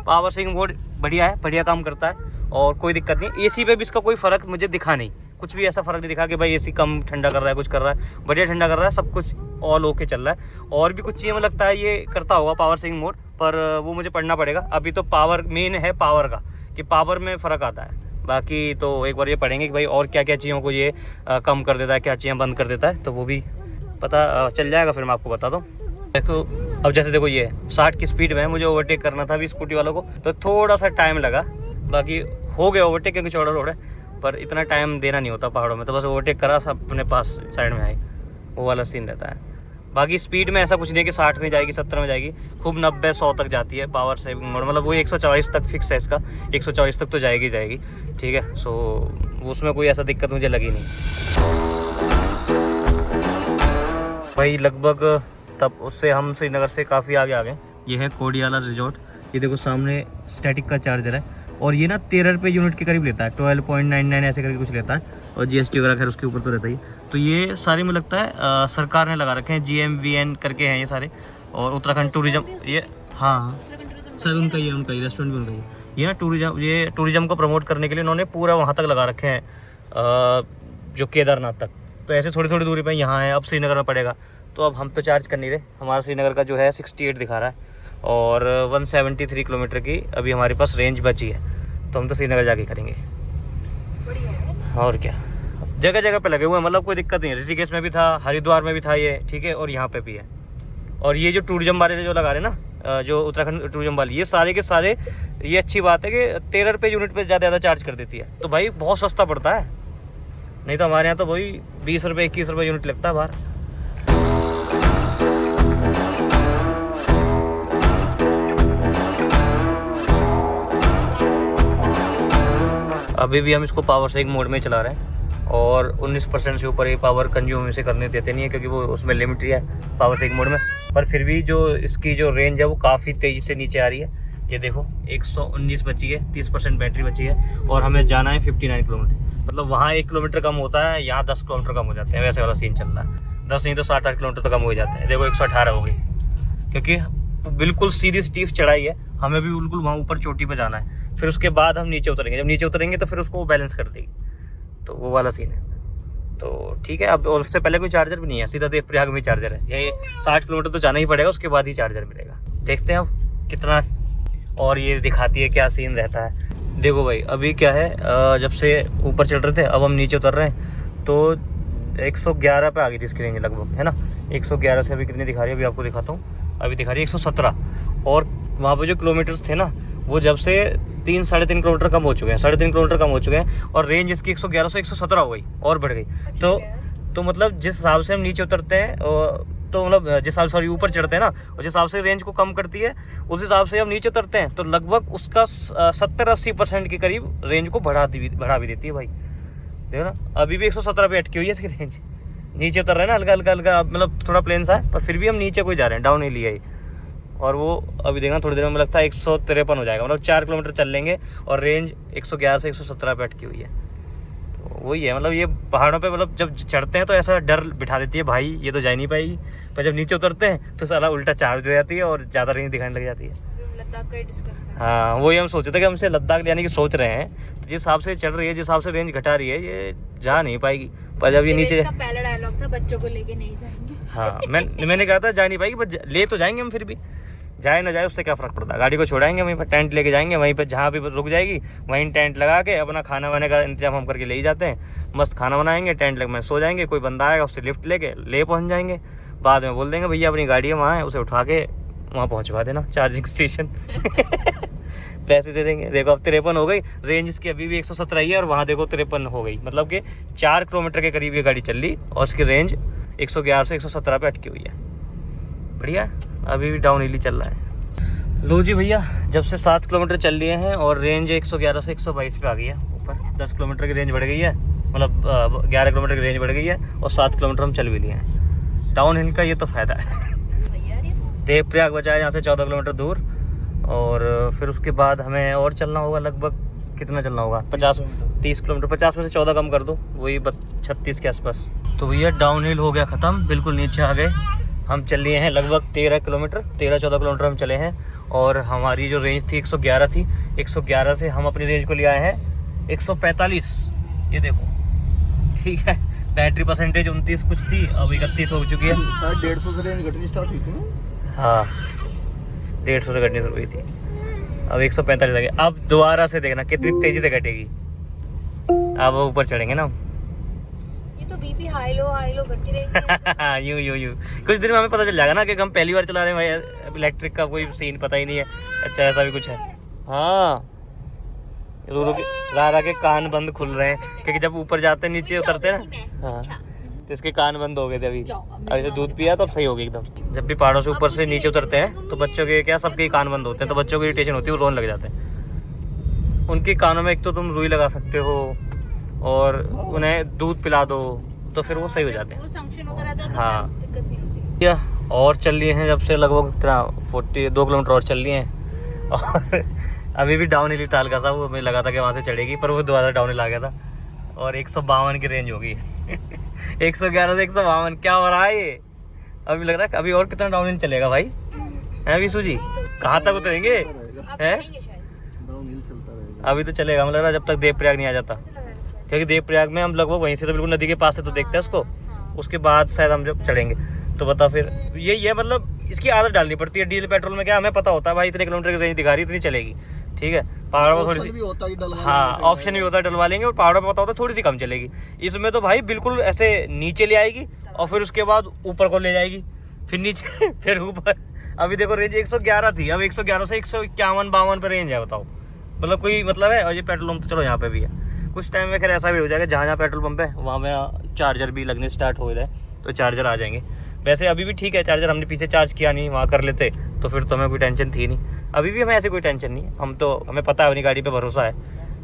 Speaker 1: पावर सेविंग मोड बढ़िया है, बढ़िया काम करता है और कोई दिक्कत नहीं। एसी पे भी इसका कोई फ़र्क मुझे दिखा नहीं, कुछ भी ऐसा फ़र्क नहीं दिखा कि भाई एसी कम ठंडा कर रहा है, कुछ कर रहा है, बढ़िया ठंडा कर रहा है, सब कुछ ऑल ओके चल रहा है। और भी कुछ चीज़ें मुझे लगता है ये करता होगा पावर सेविंग मोड, पर वो मुझे पढ़ना पड़ेगा। अभी तो पावर मेन है, पावर का, कि पावर में फ़र्क आता है। बाकी तो एक बार ये पढ़ेंगे कि भाई और क्या क्या चीज़ों को ये कम कर देता है, क्या चीज़ें बंद कर देता है, तो वो भी पता चल जाएगा, फिर मैं आपको बता दूँ। देखो अब जैसे देखो ये 60 की स्पीड में मुझे ओवरटेक करना था अभी स्कूटी वालों को, तो थोड़ा सा टाइम लगा, बाकी हो गया ओवरटेक, क्योंकि चौड़ा रोड है। पर इतना टाइम देना नहीं होता पहाड़ों में, तो बस ओवरटेक करा, सब अपने पास साइड में आई, वो वाला सीन रहता है। बाकी स्पीड में ऐसा कुछ नहीं है कि 60 में जाएगी, 70 में जाएगी, खूब 90-100 तक जाती है पावर सेविंग मोड, मतलब वो 140 तक फिक्स है इसका, 140 तक तो जाएगी। ठीक है, सो उसमें कोई ऐसा दिक्कत मुझे लगी नहीं भाई। लगभग तब उससे हम श्रीनगर से काफ़ी आगे आ गए। ये है कोडियाला रिजॉर्ट, ये देखो सामने स्टैटिक का चार्जर है, और ये ना 13 रुपये यूनिट के करीब लेता है, 12.99 ऐसे करके कुछ लेता है, और GST वगैरह खैर उसके ऊपर तो रहता ही। तो ये सारे मुझे लगता है सरकार ने लगा रखे हैं, GMVN करके हैं ये सारे, और उत्तराखंड टूरिज्म, ये हाँ शायद उनका ही है, उनका ही रेस्टोरेंट भी उनका ही है। ये ना टूरिज्म को प्रमोट करने के लिए उन्होंने पूरा वहाँ तक लगा रखे हैं, जो केदारनाथ तक। तो ऐसे थोड़ी थोड़ी दूरी पे यहाँ है, अब श्रीनगर में पड़ेगा। तो अब हम तो चार्ज कर नहीं रहे, हमारा श्रीनगर का जो है 68 दिखा रहा है, और 173 किलोमीटर की अभी हमारे पास रेंज बची है, तो हम तो श्रीनगर जाके करेंगे। और क्या, जगह जगह पे लगे हुए हैं, मतलब कोई दिक्कत नहीं है। ऋषिकेश में भी था, हरिद्वार में भी था ये, ठीक है, और यहाँ पे भी है। और ये जो टूरिज्म वाले जो लगा रहे हैं ना, जो उत्तराखंड टूरिज्म वाले, ये सारे के सारे, ये अच्छी बात है कि 13 रुपये यूनिट पे ज़्यादा चार्ज कर देती है, तो भाई बहुत सस्ता पड़ता है। नहीं तो हमारे यहाँ तो वही 20 रुपये 21 रुपये यूनिट लगता है बाहर। अभी भी हम इसको पावर सेविंग मोड में चला रहे हैं, और 19% से ऊपर ये पावर कंज्यूम इसे करने देते नहीं है, क्योंकि वो उसमें लिमिट है पावर सेविंग मोड में। पर फिर भी जो इसकी जो रेंज है वो काफ़ी तेज़ी से नीचे आ रही है। ये देखो 119 बची है, 30% बैटरी बची है, और हमें जाना है 59 किलोमीटर। मतलब वहाँ 1 किलोमीटर कम होता है, यहाँ 10 किलोमीटर कम हो जाते हैं, वैसे वाला सीन चल रहा है। 10 नहीं तो 7-8 किलोमीटर तो कम हो जाते हैं। देखो 118 हो गई, क्योंकि बिल्कुल सीधी स्टीफ चढ़ाई है, हमें भी बिल्कुल वहाँ ऊपर चोटी पर जाना है। फिर उसके बाद हम नीचे उतरेंगे, जब नीचे उतरेंगे तो फिर उसको बैलेंस कर देगी, तो वो वाला सीन है। तो ठीक है, अब और उससे पहले कोई चार्जर भी नहीं है, सीधा देवप्रयाग में चार्जर है। ये 60 किलोमीटर तो जाना ही पड़ेगा, उसके बाद ही चार्जर मिलेगा। देखते हैं अब कितना, और ये दिखाती है क्या सीन रहता है। देखो भाई अभी क्या है, जब से ऊपर चढ़ रहे थे, अब हम नीचे उतर रहे हैं, तो 111 पे आ गई थी इसकी रेंज लगभग, है ना। 111 से अभी कितनी दिखा रही है, अभी आपको दिखाता हूँ। अभी दिखा रही है 117, और वहाँ पे जो किलोमीटर्स थे ना, वो जब से 3-3.5 किलोमीटर कम हो चुके हैं, 3.5 किलोमीटर कम हो चुके हैं, और रेंज इसकी 111 से 117 हो गई और बढ़ गई। तो मतलब जिस हिसाब से हम नीचे उतरते हैं तो मतलब जिस हिसाब से ऊपर चढ़ते हैं ना, और जिस हिसाब से रेंज को कम करती है उस हिसाब से हम नीचे उतरते हैं तो लगभग उसका 70-80% के करीब रेंज को बढ़ा भी देती है भाई। देखो ना, अभी भी 117 पे अटकी हुई है इसकी रेंज। नीचे उतर रहे हैं ना हल्का हल्का, मतलब थोड़ा प्लेन सा है, पर फिर भी हम नीचे को जा रहे हैं, डाउन ही लिया ही। और वो अभी देखना थोड़ी देर में लगता है 153 हो जाएगा, मतलब 4 किलोमीटर चल लेंगे और रेंज 111 से 117 पे अटकी हुई है। तो वही है, मतलब ये पहाड़ों पे मतलब जब चढ़ते हैं तो ऐसा डर बिठा देती है भाई ये तो जा ही नहीं पाएगी, पर जब नीचे उतरते हैं तो साला उल्टा चार्ज हो जाती है और ज़्यादा रेंज दिखाने लग जाती है।
Speaker 2: लद्दाख का डिस्कस करें।
Speaker 1: हाँ, वही हम सोचे थे कि हमसे लद्दाख जाने की सोच रहे हैं, तो जिस हिसाब से चढ़ रही है, जिस हिसाब से रेंज घटा रही है, ये जा नहीं पाएगी। पर जब ये नीचे,
Speaker 2: इसका पहला डायलॉग था बच्चों को लेके नहीं जाएंगे।
Speaker 1: हाँ मैंने कहा था जा नहीं पाएगी, पर ले तो जाएंगे हम, फिर भी जाए ना जाए उससे क्या फ़र्क पड़ता है। गाड़ी को छोड़ाएंगे वहीं पर, टेंट लेके जाएंगे वहीं पर, जहाँ भी रुक जाएगी वहीं टेंट लगा के अपना खाना वाने का इंतजाम हम करके ले ही जाते हैं। मस्त खाना बनाएंगे, टेंट लग में सो जाएंगे, कोई बंदा आएगा उससे लिफ्ट लेके ले पहुँच जाएंगे। बाद में बोल देंगे भैया अपनी गाड़ी है वहाँ है, उसे उठा के वहाँ पहुँचवा देना चार्जिंग स्टेशन। पैसे दे देंगे। देखो अब 53 हो गई, रेंज इसकी अभी भी 117 ही है और वहाँ देखो 53 हो गई, मतलब कि 4 किलोमीटर के करीब ये गाड़ी चल ली और उसकी रेंज 111 से 117 पे अटकी हुई है। बढ़िया, अभी भी डाउन हिल चल रहा है। लो जी भैया, जब से 7 किलोमीटर चल लिए हैं और रेंज 111 से 122 पे आ गई है ऊपर। 10 किलोमीटर की रेंज बढ़ गई है, मतलब 11 किलोमीटर की रेंज बढ़ गई है और 7 किलोमीटर हम चल भी लिए हैं। डाउन हिल का ये तो फ़ायदा है। देवप्रयाग बचा है यहाँ से 14 किलोमीटर दूर, और फिर उसके बाद हमें और चलना होगा, लगभग कितना चलना होगा, 30 किलोमीटर। 50 में से 14 कम कर दो, वही 36 के आसपास। तो भैया डाउन हिल हो गया ख़त्म, बिल्कुल नीचे आ गए। हम चल लिए हैं लगभग 13 किलोमीटर, 13-14 किलोमीटर हम चले हैं, और हमारी जो रेंज थी 111 थी। 111 से हम अपनी रेंज को ले आए हैं 145, ये देखो, ठीक है। बैटरी परसेंटेज 29 कुछ थी, अब 31 हो चुकी है।
Speaker 3: शायद 150 से रेंज घटनी स्टार्ट हुई थी ना।
Speaker 1: हाँ, 150 से घटनी शुरू हुई थी, अब 145 आ गई। अब दोबारा से देखना कितनी तेजी से घटेगी। अब ऊपर चढ़ेंगे ना,
Speaker 2: ये तो बीपी हाई लो करती रहेगी।
Speaker 1: यूं कुछ दिन में हमें पता चल जाएगा ना कि हम पहली बार चला रहे हैं भाई, इलेक्ट्रिक का कोई सीन पता ही नहीं है। अच्छा, ऐसा भी कुछ है। हाँ, रो के रा के कान बंद खुल रहे हैं, क्योंकि जब ऊपर जाते हैं नीचे उतरते हैं ना, हाँ, तो इसके कान बंद हो गए थे अभी। अभी दूध पिया तो अब सही हो गई एकदम। जब भी पहाड़ों से ऊपर से नीचे उतरते हैं तो बच्चों के क्या, सबके कान बंद होते हैं, तो बच्चों को इरिटेशन होती है, वो रोने लग जाते हैं। उनके कानों में एक तो तुम रुई लगा सकते हो और उन्हें दूध पिला दो, तो फिर वो सही हो जाते हैं।
Speaker 2: वो संक्शन होता रहता है तो
Speaker 1: हाँ,
Speaker 2: दिक्कत नहीं होती।
Speaker 1: और चल लिए हैं जब से लगभग 42 किलोमीटर और चल लिए हैं, और अभी भी डाउन हिल था हल्का सा। वो हमें लगा था कि वहाँ से चढ़ेगी, पर वो दोबारा डाउन हिल आ गया था, और 152 की रेंज होगी। 111 से 152 क्या हो रहा है ये? अभी लग रहा है अभी और कितना डाउन हिल चलेगा भाई, है विशु जी? कहाँ तक उतरेंगे हैं?
Speaker 3: डाउन हिल चलता रहेगा।
Speaker 1: अभी तो चलेगा, मुझे लग रहा है जब तक देवप्रयाग नहीं आ जाता, क्योंकि देवप्रयाग में हम लगभग वहीं से तो बिल्कुल नदी के पास से तो देखते हैं उसको, उसके बाद शायद हम जब चढ़ेंगे तो बता। फिर यही है, मतलब इसकी आदत डालनी पड़ती है। डीजल पेट्रोल में क्या हमें पता होता है भाई इतने किलोमीटर की रेंज दिखा रही, इतनी चलेगी, ठीक है। पहाड़ों पर थोड़ी सी, हाँ, ऑप्शन भी होता है डलवा लेंगे, और पहाड़ों पर पता होता है थोड़ी सी कम चलेगी। इसमें तो भाई बिल्कुल ऐसे नीचे ले आएगी और फिर उसके बाद ऊपर को ले जाएगी, फिर नीचे फिर ऊपर। अभी देखो रेंज 111 थी, अब 111 से 151-52 पर रेंज है, बताओ मतलब कोई मतलब है। और ये पेट्रोल पंप तो चलो यहाँ पे भी है, कुछ टाइम में खैर ऐसा भी हो जाएगा जहाँ जहाँ पेट्रोल पंप है वहाँ में चार्जर भी लगने स्टार्ट हो जाए, तो चार्जर आ जाएंगे। वैसे अभी भी ठीक है चार्जर, हमने पीछे चार्ज किया नहीं, वहाँ कर लेते तो फिर तो हमें कोई टेंशन थी नहीं। अभी भी हमें ऐसी कोई टेंशन नहीं है, हम तो हमें पता है अपनी गाड़ी पे भरोसा है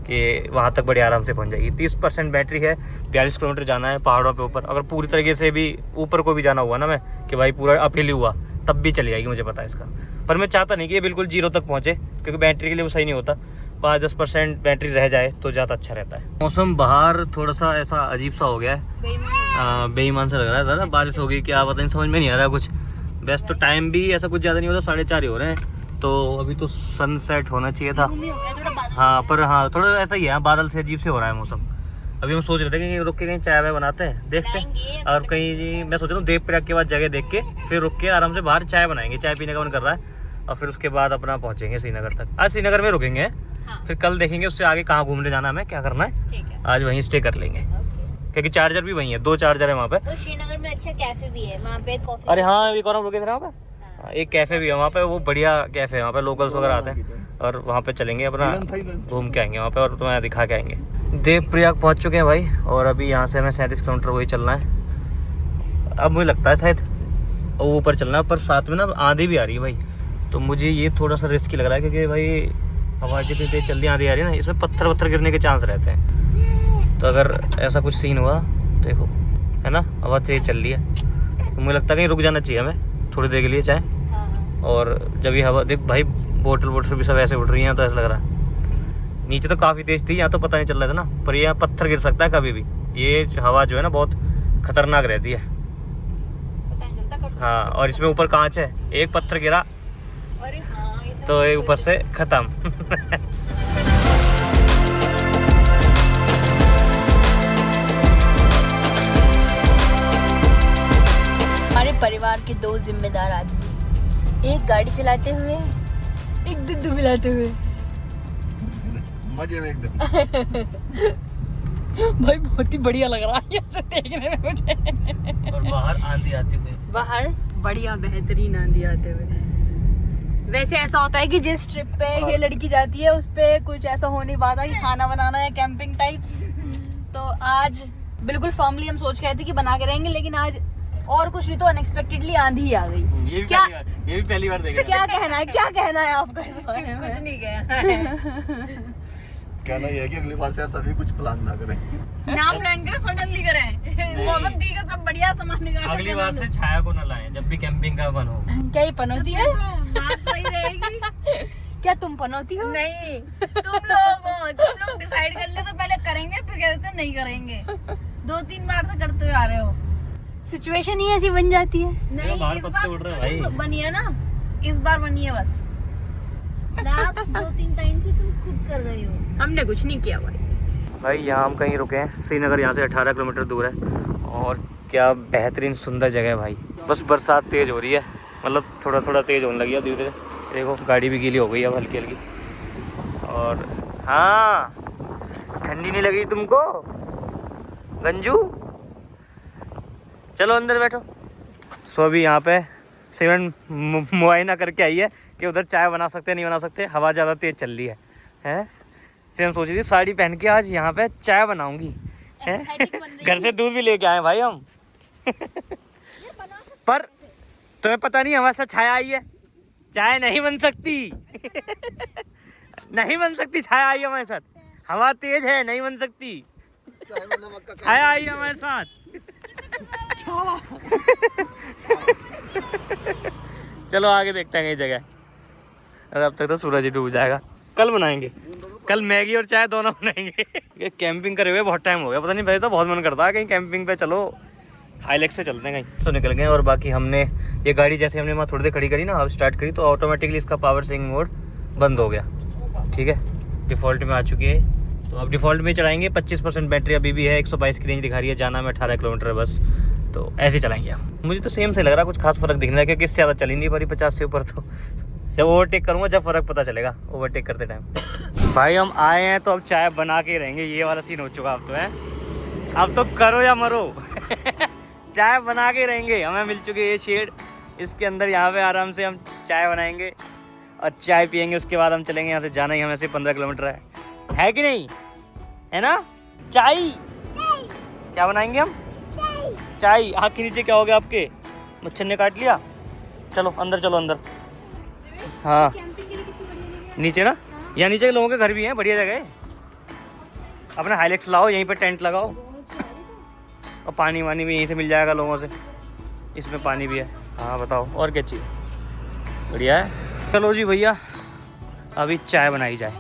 Speaker 1: कि वहाँ तक बड़े आराम से पहुँच जाएगी। 30% बैटरी है, 42 किलोमीटर जाना है पहाड़ों पे ऊपर। अगर पूरी तरीके से भी ऊपर को भी जाना हुआ ना मैं, कि भाई पूरा अपहिल हुआ, तब भी चली जाएगी, मुझे पता है इसका। पर मैं चाहता नहीं कि ये बिल्कुल 0 तक पहुँचे, क्योंकि बैटरी के लिए वो सही नहीं होता। 5-10% बैटरी रह जाए तो ज़्यादा अच्छा रहता है। मौसम बाहर थोड़ा सा ऐसा अजीब सा हो गया है, बेईमान सा लग रहा है ज़्यादा। बारिश हो गई क्या पता नहीं, समझ में नहीं आ रहा कुछ। वैसे तो टाइम भी ऐसा कुछ ज़्यादा नहीं होता, 4:30 ही हो रहे हैं, तो अभी तो सनसेट होना चाहिए था। हाँ, पर हाँ थोड़ा ऐसा ही है, बादल से अजीब से हो रहा है मौसम। अभी हम सोच रहे थे कि रुक के कहीं चाय वाय बनाते हैं, देखते हैं। और कहीं जी मैं सोच रहा हूँ देवप्रयाग के बाद जगह देख के फिर रुक के आराम से बाहर चाय बनाएंगे, चाय पीने का मन कर रहा है। और फिर उसके बाद अपना पहुँचेंगे श्रीनगर तक। आज श्रीनगर में रुकेंगे, फिर कल देखेंगे उससे आगे कहाँ घूमने जाना है, हमें क्या करना है। आज वहीं स्टे कर लेंगे, क्योंकि चार्जर भी वहीं है, 2 चार्जर है वहाँ पे।
Speaker 2: और श्रीनगर में अच्छा कैफे भी है वहाँ पे, कॉफी।
Speaker 1: अरे हाँ, एक और हम रुके थे ना वहाँ पे। एक कैफे भी है वहाँ पे, वो बढ़िया कैफे है वहाँ पे, लोकल्स वगैरह आते हैं और वहाँ पे चलेंगे अपना घूम के आएंगे वहाँ पे और तुम्हें दिखा के आएंगे। देवप्रयाग पहुँच चुके हैं भाई और अभी यहाँ से हमें 37 किलोमीटर वही चलना है। अब मुझे लगता है शायद ऊपर चलना है, पर साथ में ना आंधी भी आ रही है भाई, तो मुझे ये थोड़ा सा रिस्की लग रहा है क्योंकि भाई हवा जितनी तेज जल्दी आंधी आ रही है ना, इसमें पत्थर गिरने के चांस रहते हैं। तो अगर ऐसा कुछ सीन हुआ देखो, है ना, हवा तेज चल रही है, तो मुझे लगता है कहीं रुक जाना चाहिए हमें थोड़ी देर के लिए चाहे। और जब ये हवा देख भाई, बोतल भी सब ऐसे उड़ रही हैं, तो ऐसा लग रहा है नीचे तो काफ़ी तेज थी, यहाँ तो पता नहीं चल रहा था ना, पर यहाँ पत्थर गिर सकता है कभी भी। ये हवा जो है ना बहुत खतरनाक रहती है।
Speaker 2: पता नहीं चलता कब।
Speaker 1: हाँ, और इसमें ऊपर कांच है, एक पत्थर गिरा
Speaker 2: अरे हाँ, ये
Speaker 1: तो ये ऊपर से खत्म।
Speaker 2: हमारे परिवार के 2 जिम्मेदार आदमी, एक गाड़ी चलाते हुए, एक दूध मिलाते हुए।
Speaker 3: मजे में एकदम।
Speaker 2: भाई बहुत ही बढ़िया लग रहा है ऐसे देखने में मुझे।
Speaker 1: और बाहर आंधी आती हुई,
Speaker 2: बाहर बढ़िया बेहतरीन आंधी आते हुए। वैसे ऐसा होता है कि जिस ट्रिप पे ये लड़की जाती है उस पे कुछ ऐसा हो नहीं पाता कि खाना बनाना या कैंपिंग टाइप्स। तो आज बिल्कुल फर्मली हम सोच के थे कि बना के रहेंगे, लेकिन आज और कुछ नहीं तो अनएक्सपेक्टेडली आंधी ही आ गई।
Speaker 1: ये भी पहली बार देखा।
Speaker 2: क्या कहना है आपका इस बारे में? कुछ नहीं
Speaker 3: कहना ये है कि अगली बार से ऐसा भी कुछ प्लान ना करें।
Speaker 4: नाम प्लान करें, सडनली करें। मौसम ठीक है, सब बढ़िया, सामान निकाल।
Speaker 1: अगली बार से छाया को न लाएं जब भी कैंपिंग का मन हो।
Speaker 2: क्या ये पनौती है?
Speaker 4: बात वही रहेगी।
Speaker 2: क्या तुम पनौती हो?
Speaker 4: नहीं, तुम लोग डिसाइड कर ले तो पहले करेंगे, फिर कहते हो नहीं करेंगे। 2-3 बार से करते हुए आ रहे हो।
Speaker 2: सिचुएशन ही ऐसी बन जाती है।
Speaker 4: नहीं,
Speaker 1: बाहर
Speaker 4: इस
Speaker 1: पत्ते उड़ रहे हैं
Speaker 4: बार
Speaker 1: भाई।
Speaker 4: बनी है ना, इस बार बनी है बस। लास्ट 2-3 टाइम से तुम खुद कर रहे हो।
Speaker 2: हमने कुछ नहीं किया
Speaker 1: भाई यहाँ हम कहीं रुके हैं, श्रीनगर यहाँ से 18 किलोमीटर दूर है और क्या बेहतरीन सुंदर जगह है भाई। बस बरसात तेज़ हो रही है, मतलब थोड़ा तेज़ होने लगी है धीरे धीरे। देखो गाड़ी भी गीली हो गई है अब हल्की हल्की। और हाँ, ठंडी नहीं लगी तुमको गंजू? चलो अंदर बैठो। सो अभी यहाँ पे सिमरन मुआयना करके आई है कि उधर चाय बना सकते नहीं बना सकते, हवा ज़्यादा तेज़ चल रही है। सिमरन सोची थी साड़ी पहन के आज यहाँ पे चाय बनाऊंगी, घर से दूध भी लेके आए भाई हम। पर तुम्हें पता नहीं हमारे साथ छाया आई है, चाय नहीं बन सकती। नहीं बन सकती, छाया आई है हमारे साथ। हवा तेज है, नहीं बन सकती। छाया आई है हमारे साथ। चलो आगे देखते हैं कई जगह। अरे अब तक तो सूरज ही डूब जाएगा। कल बनाएंगे, कल मैगी और चाय दोनों बनाएंगे। ये कैंपिंग करे हुए बहुत टाइम हो गया, पता नहीं, पहले तो बहुत मन करता है कहीं कैंपिंग पे चलो, हाईलैक्स से चलते हैं कहीं। तो निकल गए। और बाकी हमने ये गाड़ी जैसे हमने वहाँ थोड़ी देर खड़ी करी ना, अब स्टार्ट करी तो ऑटोमेटिकली इसका पावर सेविंग मोड बंद हो गया। ठीक है, डिफ़ॉल्ट में आ चुकी है, तो अब डिफ़ॉल्ट में चलाएंगे। 25% बैटरी अभी भी है, 122 की रेंज दिखा रही है, जाना में 18 किलोमीटर है बस, तो ऐसे चलाएंगे हम। मुझे तो सेम से लग रहा, कुछ खास फर्क दिख रहा है क्योंकि इससे ज़्यादा चली नहीं पा 50 से ऊपर। तो जब ओवरटेक करूँगा जब फ़र्क पता चलेगा ओवरटेक करते टाइम। भाई हम आए हैं तो अब चाय बना के रहेंगे, ये वाला सीन हो चुका अब तो है। अब तो करो या मरो। चाय बना के रहेंगे। हमें मिल चुकी है ये शेड, इसके अंदर यहाँ पे आराम से हम चाय बनाएंगे और चाय पियेंगे। उसके बाद हम चलेंगे यहाँ से, जाना ही हमें से 15 किलोमीटर है कि नहीं, है ना? चाय क्या बनाएंगे हम? चाय। आँख के नीचे क्या हो गया आपके? मच्छर ने काट लिया? चलो अंदर, चलो अंदर। हाँ नीचे ना, यहाँ नीचे के लोगों के घर भी हैं, बढ़िया जगह है। अपना हाईलैक्स लाओ, यहीं पे टेंट लगाओ और पानी वानी भी यहीं से मिल जाएगा लोगों से। इसमें पानी भी है। हाँ बताओ और क्या चाहिए? बढ़िया है। चलो जी भैया, अभी चाय बनाई जाए।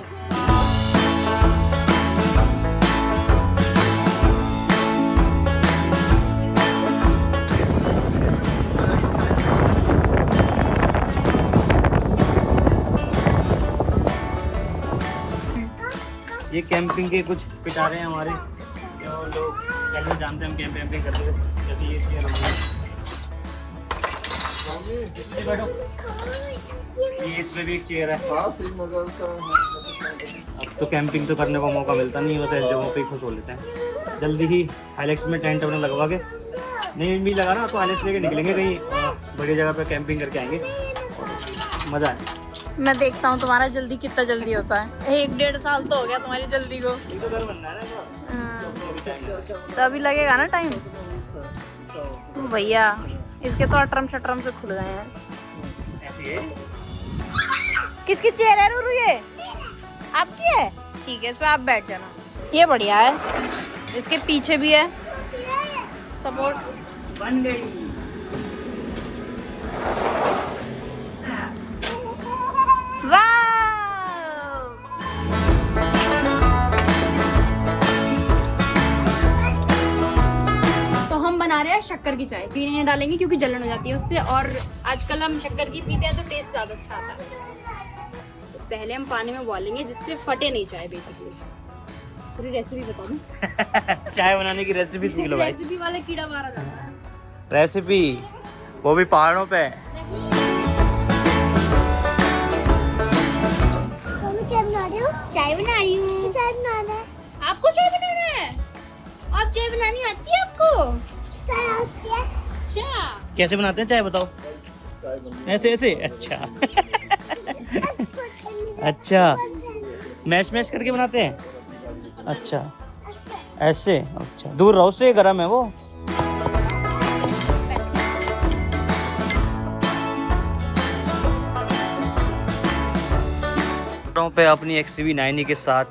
Speaker 1: ये कैंपिंग के कुछ पिटारे हैं हमारे, जो लोग पहले जानते हैं हम कैंपिंग करते थे। जैसे ये चेयर होगी, बैठो, ये इसमें भी एक चेयर है। अब तो कैंपिंग तो करने का मौका मिलता नहीं, बस ऐसी जगहों पे ही खुश हो लेते हैं। जल्दी ही हाईलैक्स में टेंट अपने लगवा के, नहीं भी लगा ना तो हाईलैक्स लेके निकलेंगे कहीं बड़ी जगह पे कैंपिंग करके आएंगे। मजा है।
Speaker 2: मैं देखता हूँ तुम्हारा जल्दी कितना जल्दी होता है। 1-1.5 साल तो हो गया तुम्हारी जल्दी को।
Speaker 1: एक तो घर बनना है ना
Speaker 2: हाँ। तो अभी लगेगा ना टाइम भैया। इसके तो अटरम शटरम से खुल गए हैं।
Speaker 1: ऐसी है।
Speaker 2: किसकी चेयर है रूरू? ये आपकी है? ठीक है, इस पे आप बैठ जाना। ये बढ़िया है, इसके पीछे भी है सपोर्ट।
Speaker 1: बन गई।
Speaker 2: तो हम बना रहे हैं शक्कर की चाय। चीनी नहीं डालेंगे क्योंकि जलन हो जाती है उससे, और आजकल हम शक्कर की पीते हैं तो टेस्ट ज़्यादा अच्छा आता है। तो पहले हम पानी में उबालेंगे जिससे फटे नहीं चाय। बेसिकली पूरी रेसिपी बता दूं?
Speaker 1: चाय बनाने की रेसिपी सीख लो गाइस।
Speaker 2: रेसिपी वाला कीड़ा मारा जाता है।
Speaker 1: रेसिपी वो भी पहाड़ों पे।
Speaker 5: क्या बना रही हो?
Speaker 2: चाय बना रही हूँ।
Speaker 5: चाय बनाना है।
Speaker 2: आपको चाय बनाना है? आप चाय बनानी आती है आपको?
Speaker 5: चाय आती है।
Speaker 2: अच्छा,
Speaker 1: कैसे बनाते हैं चाय बताओ? ऐसे ऐसे? अच्छा। अच्छा, मैश मैश करके बनाते हैं। अच्छा ऐसे? अच्छा, दूर रहो से, गरम है वो। पे अपनी XCV90 के साथ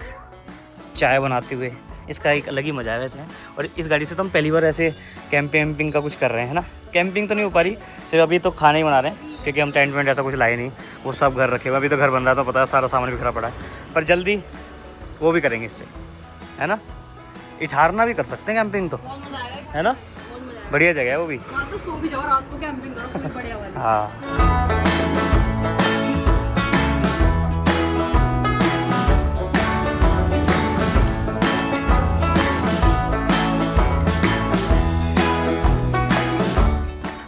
Speaker 1: चाय बनाते हुए, इसका एक अलग ही मजा है वैसे। और इस गाड़ी से तो हम पहली बार ऐसे कैंपिंग का कुछ कर रहे हैं ना। कैंपिंग तो नहीं हो पा रही, सिर्फ अभी तो खाना ही बना रहे हैं क्योंकि हम टेंट वेंट ऐसा कुछ लाए नहीं, वो सब घर रखे हुए। अभी तो घर बन रहा था, पता है सारा सामान बिखरा पड़ा है, पर जल्दी वो भी करेंगे इससे, है ना। इठारना भी कर सकते हैं कैंपिंग तो,
Speaker 2: बहुत मजा आएगा।
Speaker 1: है ना।
Speaker 2: बहुत मजा आएगा।
Speaker 1: बढ़िया जगह है वो भी।
Speaker 2: वहाँ तो सो भी जाओ, रात को कैंपिंग करो पूरी बढ़िया वाली।
Speaker 1: हाँ।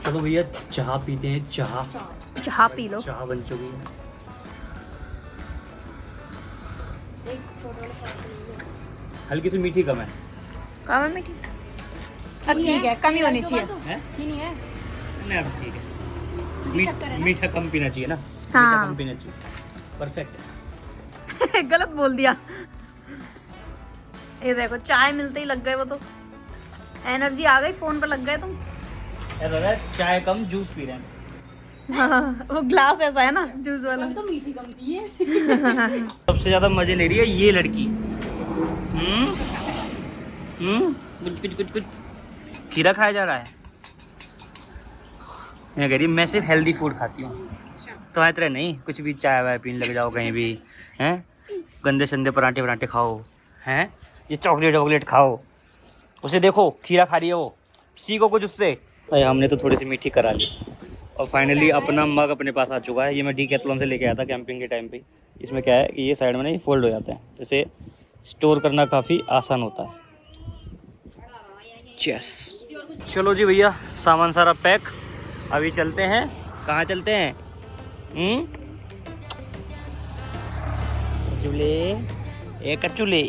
Speaker 1: चलो भैया चाय पीते हैं।
Speaker 2: चाय पी लो।
Speaker 1: चाय बन चुकी है। हल्की सी मीठी कम है।
Speaker 2: कम है मीठी? अब ठीक है, कम ही होनी चाहिए।
Speaker 1: हैं?
Speaker 2: नहीं है।
Speaker 1: नहीं अब ठीक है। मीठा कम पीना चाहिए ना। मीठा
Speaker 2: हाँ।
Speaker 1: कम पीना चाहिए। परफेक्ट है।
Speaker 2: गलत बोल दिया। ये देखो चाय मिलते ही लग गए वो तो। एनर्जी आ गई, फोन पर लग गए तुम।
Speaker 1: ऐसा चाय कम जूस पी रहे हैं।
Speaker 2: हाँ, वो ग्लास ऐसा है ना जूस वाला। तो मीठी कम थी है।
Speaker 1: सबसे ज्यादा मजे ले रही है ये लड़की। कुछ खीरा खाया जा रहा है। मैं कह रही मैं सिर्फ हेल्दी फूड खाती हूँ, तो तरह नहीं कुछ भी चाय वाय पीने लग जाओ कहीं भी, हैं गंदे संदे पराठे खाओ, हैं ये चॉकलेट खाओ। उसे देखो खीरा खा रही है वो, सीखो कुछ उससे। हमने तो थोड़ी सी मीठी करा ली और फाइनली अपना मग अपने पास आ चुका है। ये मैं डीकैथलॉन से लेके आया था कैंपिंग के टाइम पे। इसमें क्या है कि ये साइड में नहीं फोल्ड हो जाते हैं, तो इसे स्टोर करना काफ़ी आसान होता है। चेस। चलो जी भैया, सामान सारा पैक, अभी चलते हैं। कहाँ चलते हैं? कचूले ए कचूले।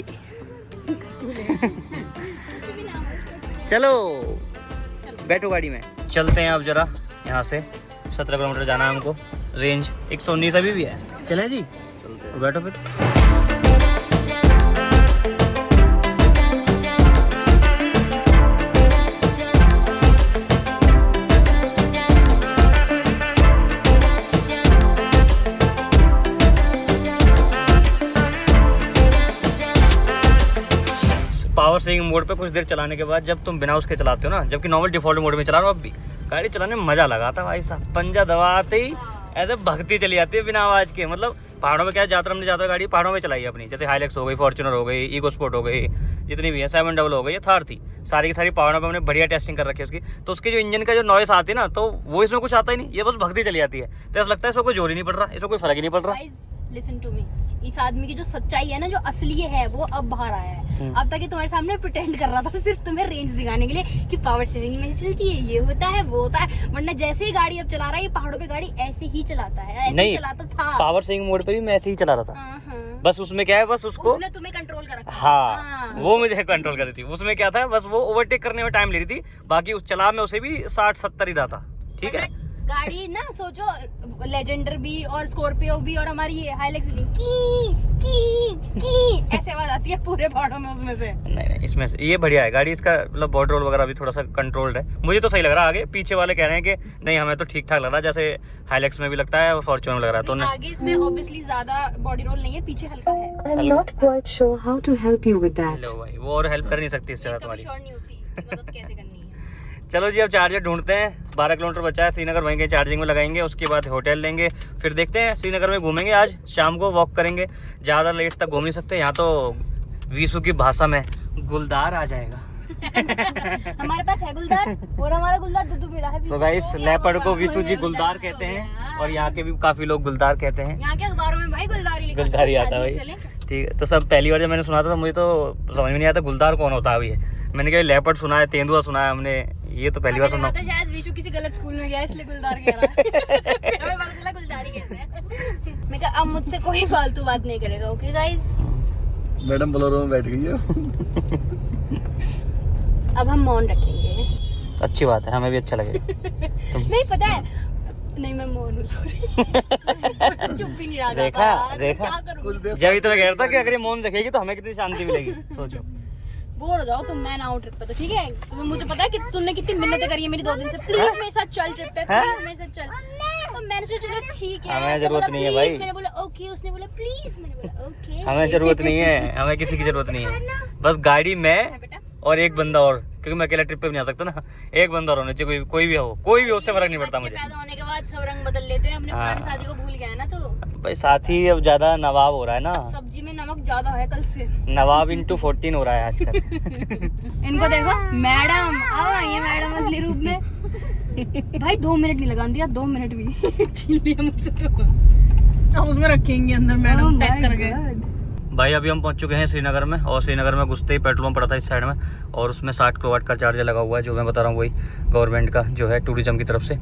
Speaker 1: चलो बैठो गाड़ी में, चलते हैं अब जरा। यहाँ से 17 किलोमीटर जाना है हमको। रेंज 119 अभी भी है। चलें जी, तो बैठो फिर। पावर सेविंग मोड पे कुछ देर चलाने के बाद जब तुम बिना उसके चलाते हो ना, जबकि नॉर्मल डिफॉल्ट मोड में चला रहा हूँ, अब भी गाड़ी चलाने में मजा लगा था भाई साहब। पंजा दबाते ही ऐसे भगती चली जाती है बिना आवाज के। मतलब पहाड़ों में क्या है, हमने ज़्यादा गाड़ी पहाड़ों में चलाई है अपनी, जैसे हाइलेक्स हो गई, फॉर्च्यूनर हो गई, ईगो स्पोर्ट हो गई, जितनी भी है 700 हो गई, ये थार थी, सारी की सारी पहाड़ों पे हमने बढ़िया टेस्टिंग कर रखी है उसकी। तो उसकी जो इंजन का जो नॉइस आती है ना, तो वो इसमें कुछ आता ही नहीं, ये बस भगती चली जाती है। तो ऐसा लगता है इसमें कोई जोर ही नहीं पड़ रहा, इसमें कोई फर्क ही नहीं पड़ रहा।
Speaker 2: लिसन टू मी, इस आदमी की जो सच्चाई है ना, जो असली है, वो अब बाहर आया है। अब तक ये तुम्हारे सामने प्रिटेंड कर रहा था सिर्फ तुम्हें रेंज दिखाने के लिए कि पावर सेविंग में चलती है, ये होता है वो होता है, वरना जैसे ही गाड़ी अब चला रहा है, ये पहाड़ों पे गाड़ी ऐसे ही चलाता है, ऐसे ही चलाता था।
Speaker 1: पावर सेविंग मोड पे भी मैं ऐसे ही चला रहा था। बस उसमें क्या है, बस उसको
Speaker 2: उसने तुम्हें कंट्रोल कर रखा है।
Speaker 1: हाँ, वो मुझे कंट्रोल कर रही थी। उसमें क्या था, बस वो ओवरटेक करने में टाइम ले रही थी, बाकी उस चला में उसे भी 60-70 ही रहा था। ठीक है,
Speaker 2: गाड़ी ना सोचो लेजेंडर भी और स्कॉर्पियो भी और हमारी ये हाइलेक्स भी की ऐसे आवाज आती है पूरे पहाड़ों में उसमें से।
Speaker 1: नहीं इसमें से ये बढ़िया है गाड़ी, इसका मतलब बॉडी रोल वगैरह भी थोड़ा सा कंट्रोल्ड है, मुझे तो सही लग रहा है। आगे पीछे वाले कह रहे हैं कि नहीं हमें तो ठीक ठाक लग रहा है, जैसे हाइलेक्स में भी लगता है और फॉर्च्यूनर में लग रहा है। तो
Speaker 2: आगे इसमें ऑब्वियसली ज्यादा बॉडी रोल नहीं है, पीछे हल्का है।
Speaker 6: I'm not quite sure how to help you with that.
Speaker 1: लो भाई, वो और हेल्प कर नहीं सकती इससे
Speaker 2: कभी
Speaker 1: तुम्हारी।
Speaker 2: श्योर नहीं होती मदद कैसे करनी है।
Speaker 1: चलो जी अब चार्जर ढूंढते हैं, 12 किलोमीटर बचा है श्रीनगर, वहीं कहीं चार्जिंग में लगाएंगे, उसके बाद होटल लेंगे, फिर देखते हैं श्रीनगर में घूमेंगे। आज शाम को वॉक करेंगे, ज़्यादा लेट तक घूम नहीं सकते, यहाँ तो विशु की भाषा में गुलदार आ जाएगा।
Speaker 2: हमारे पास है गुलदार और हमारा गुलदार दुद्धू मेरा है।
Speaker 1: तो गाइस लेपर्ड को विशु जी गुलदार कहते हैं और यहाँ के भी काफी लोग गुलदार कहते हैं।
Speaker 2: यहाँ के अखबारों में भाई गुलदारी लिखा
Speaker 1: गुलदारी आता है भाई, ठीक है। तो सब पहली बार जब मैंने सुना था तो मुझे तो समझ में नहीं आता गुलदार कौन होता है अभी। मैंने कहा लेपर्ड सुना है, तेंदुआ सुना है हमने, ये तो पहली बार सुना।
Speaker 2: शायद विशु किसी गलत स्कूल में गया इसलिए गुलदार कह रहा है। फिर हमें पता चला गुलदारी कहते हैं। मैं कहा अब मुझसे कोई फालतू बात नहीं करेगा, ओके गाइस।
Speaker 3: मैडम बोलेरो में बैठ गई है।
Speaker 2: अब हम मौन रखेंगे।
Speaker 1: अच्छी बात है, हमें भी अच्छा लगेगा।
Speaker 2: नहीं पता है, नहीं मैं मौन हूँ, सॉरी। चुप भी नहीं रहा जाता
Speaker 1: देखा
Speaker 2: यार,
Speaker 1: देखा
Speaker 2: क्या करूँ?
Speaker 3: कुछ देर
Speaker 1: जब इतना कह रहा था कि अगर ये मौन रखेगी तो हमें कितनी शांति मिलेगी, सोचो।
Speaker 2: बोर हो जाओ तुम, मैं ना ट्रिप पे तो ठीक है। तुम्हें मुझे पता है कि तुमने कितनी मिन्नतें करी है मेरी 2 दिन से, प्लीज मेरे साथ चल ट्रिप पे, प्लीज मेरे साथ चल। तो मैंने सोचा चलो ठीक है,
Speaker 1: हमें जरूरत नहीं है भाई।
Speaker 2: मैंने बोला ओके, उसने बोला प्लीज, मैंने बोला ओके।
Speaker 1: हमें जरूरत नहीं है, हमें किसी की जरूरत नहीं है। बस गाड़ी में
Speaker 2: बेटा
Speaker 1: और एक बंदा और, क्योंकि मैं अकेला ट्रिप पे भी नहीं आ सकता ना, एक बंदा और होना चाहिए, कोई भी हो, उससे फर्क नहीं पड़ता मुझे।
Speaker 2: पैदा होने के बाद सब रंग बदल लेते हैं, अपने पुरानी शादी को भूल गया ना। तो
Speaker 1: भाई साथी अब ज्यादा नवाब हो रहा है ना,
Speaker 2: सब्जी में नमक ज्यादा है कल से।
Speaker 1: नवाब इंटू 14 हो रहा है आजकल।
Speaker 2: इनको देखो मैडम, आओ आइए मैडम असली रूप में। भाई 2 मिनट नहीं लगा दिया, 2 मिनट भी छीन लिया मुझसे। तो अब उसमें रखेंगे अंदर मैडम पैक करके।
Speaker 1: भाई अभी हम पहुंच चुके हैं श्रीनगर में, और श्रीनगर में घुसते ही पेट्रोल पंप पड़ा था इस साइड में, और उसमें 60 किलोवाट का चार्जर लगा हुआ है, जो मैं बता रहा हूँ वही गवर्नमेंट का जो है टूरिज्म की तरफ से,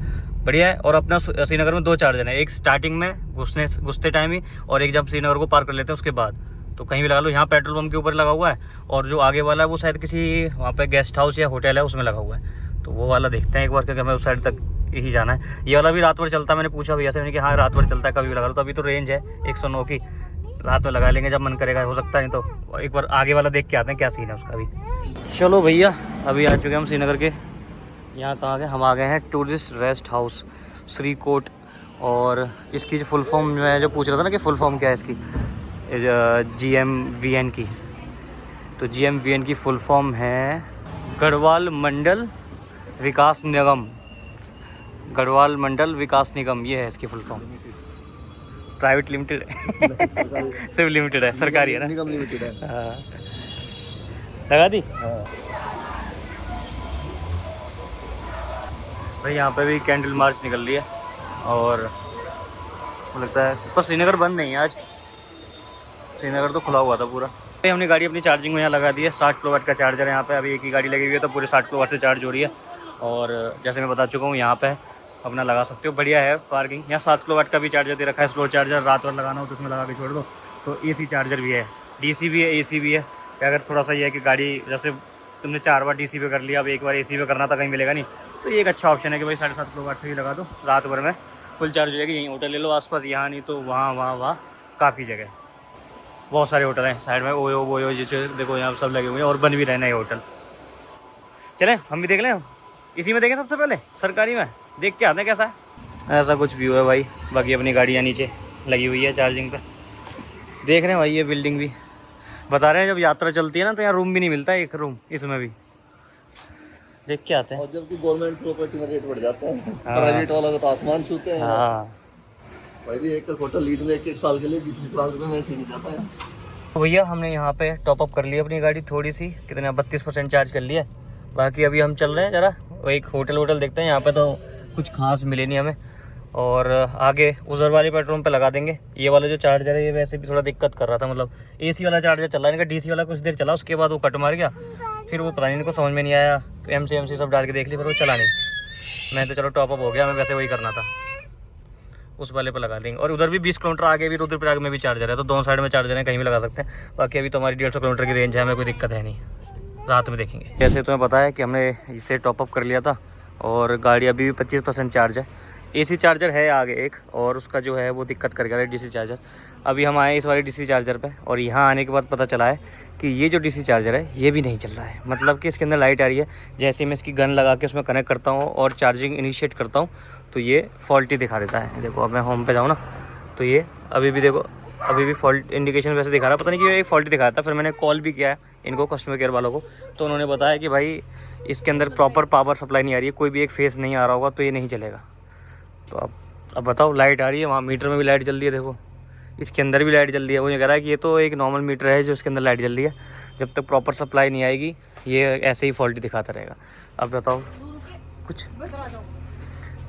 Speaker 1: बढ़िया है। और अपना श्रीनगर में 2 चार्जर हैं, एक स्टार्टिंग में घुसते टाइम ही, और एक जब श्रीनगर को पार कर लेते हैं उसके बाद। तो कहीं भी लगा लो, यहाँ पेट्रोल पंप के ऊपर लगा हुआ है, और जो आगे वाला है वो शायद किसी वहाँ पे गेस्ट हाउस या होटल है उसमें लगा हुआ है। तो वो वाला देखते हैं एक बार, क्योंकि हमें उस साइड तक ही जाना है। ये वाला भी रात भर चलता है, मैंने पूछा भैया से, मैंने कहा हाँ रात भर चलता है, कभी भी लगा लो। तो अभी तो रेंज है 109 की, रात में लगा लेंगे जब मन करेगा, हो सकता है नहीं तो एक बार आगे वाला देख के आते हैं क्या सीन है उसका भी। चलो भैया अभी आ चुके हम श्रीनगर के, यहाँ कहाँ गए हम, आ गए हैं टूरिस्ट रेस्ट हाउस श्रीकोट। और इसकी जो फुल फॉर्म मैं जो पूछ रहा था ना कि फुल फॉर्म क्या है इसकी, GMVN की, तो GMVN की फुल फॉर्म है गढ़वाल मंडल विकास निगम। गढ़वाल मंडल विकास निगम, ये है इसकी फुल फॉर्म। प्राइवेट लिमिटेड है, सिर्फ लिमिटेड है, सरकारी है ना,
Speaker 3: निगम लिमिटेड है।
Speaker 1: हाँ। लगा दी भाई। यहाँ पे भी कैंडल मार्च निकल रही है, और लगता है पर श्रीनगर बंद नहीं है आज, श्रीनगर तो खुला हुआ था पूरा। भाई हमने गाड़ी अपनी चार्जिंग में यहाँ लगा दी है, 60 किलोवाट का चार्जर है यहाँ पे, अभी एक ही गाड़ी लगी हुई है तो पूरे 60 किलोवाट से चार्ज हो रही है। और जैसे मैं बता चुका हूँ यहाँ पे अपना लगा सकते हो, बढ़िया है पार्किंग। यहाँ 7 किलोवाट का भी चार्जर दे रखा है, स्लो चार्जर, रात भर लगाना हो तो उसमें लगा के छोड़ दो। तो AC चार्जर भी है, DC भी है, AC भी है। अगर थोड़ा सा ये है कि गाड़ी जैसे तुमने 4 बार DC पे कर लिया, अब एक बार AC पे करना था, कहीं मिलेगा नहीं, तो ये एक अच्छा ऑप्शन है कि भाई 7.5 किलोवाट से ही लगा दो, रात भर में फुल चार्ज हो जाएगी। यहीं होटल ले लो आसपास, यहाँ नहीं तो वहाँ काफ़ी जगह, बहुत सारे होटल हैं साइड में, ओयो जिसे देखो यहाँ सब लगे हुए हैं, और बन भी रहे नए होटल। चलें हम भी देख लें, इसी में देखें सबसे पहले, सरकारी में देख के आते हैं कैसा है। ऐसा कुछ व्यू है भाई, बाकी अपनी गाड़ियाँ नीचे लगी हुई है चार्जिंग पे, देख रहे हैं भाई। ये बिल्डिंग भी बता रहे हैं, जब यात्रा चलती है ना तो यहाँ रूम भी नहीं मिलता है, एक रूम इसमें भी, देख के आते हैं।
Speaker 3: और जबकि गवर्नमेंट प्रॉपर्टी में रेट बढ़ जाता है, प्राइवेट वाला को तो आसमान छूते हैं।
Speaker 1: हाँ
Speaker 3: भाई भी एक होटल लीज में 1 साल के लिए 20 लाख रुपए में ऐसे नहीं जाता है।
Speaker 1: तो भैया हमने यहाँ पे टॉपअप कर लिया अपनी गाड़ी थोड़ी सी, कितने 32% चार्ज कर लिया। बाकी अभी हम चल रहे हैं जरा एक होटल देखते हैं, यहाँ पे तो कुछ खास मिले नहीं हमें, और आगे उधर वाले पेट्रोल पे लगा देंगे। ये वाला जो चार्जर है ये वैसे भी थोड़ा दिक्कत कर रहा था, मतलब AC वाला चार्जर चला, इनका DC वाला कुछ देर चला, उसके बाद वो कट मार गया, फिर वो पता नहीं इनको समझ में नहीं आया, MC सब डाल के देख ली, फिर वो चला नहीं। मैं तो चलो टॉपअप हो गया, मैं वैसे वही करना था, उस वाले पर लगा देंगे। और उधर भी 20 किलोमीटर आगे भी रुद्रप्रयाग में भी चार्जर है, तो दोनों साइड में चार्जर है, कहीं भी लगा सकते हैं। बाकी अभी तो हमारी 150 किलोमीटर की रेंज है, हमें कोई दिक्कत है नहीं, रात में देखेंगे। जैसे तुम्हें पता है कि हमने इसे टॉपअप कर लिया था, और गाड़ी अभी भी 25% चार्ज है, AC चार्जर है आगे एक, और उसका जो है वो दिक्कत कर गया है DC चार्जर। अभी हम आए इस वाले DC चार्जर पे, और यहाँ आने के बाद पता चला है कि ये जो DC चार्जर है ये भी नहीं चल रहा है। मतलब कि इसके अंदर लाइट आ रही है, जैसे मैं इसकी गन लगा के उसमें कनेक्ट करता हूँ और चार्जिंग इनिशिएट करता हूँ तो ये फॉल्टी दिखा देता है। देखो अब मैं होम पे जाऊँ ना तो ये अभी भी देखो, अभी भी फॉल्ट इंडिकेशन वैसे दिखा रहा है, पता नहीं क्यों ये फॉल्टी दिखा रहा था। फिर मैंने कॉल भी किया है इनको, कस्टमर केयर वालों को, तो उन्होंने बताया कि भाई इसके अंदर प्रॉपर पावर सप्लाई नहीं आ रही है, कोई भी एक फेस नहीं आ रहा होगा तो ये नहीं चलेगा। तो अब बताओ, लाइट आ रही है, वहाँ मीटर में भी लाइट जल रही है, देखो इसके अंदर भी लाइट जल रही है। वो ये कह रहा है कि ये तो एक नॉर्मल मीटर है जो इसके अंदर लाइट जल रही है, जब तक प्रॉपर सप्लाई नहीं आएगी ये ऐसे ही फॉल्टी दिखाता रहेगा। अब बताओ कुछ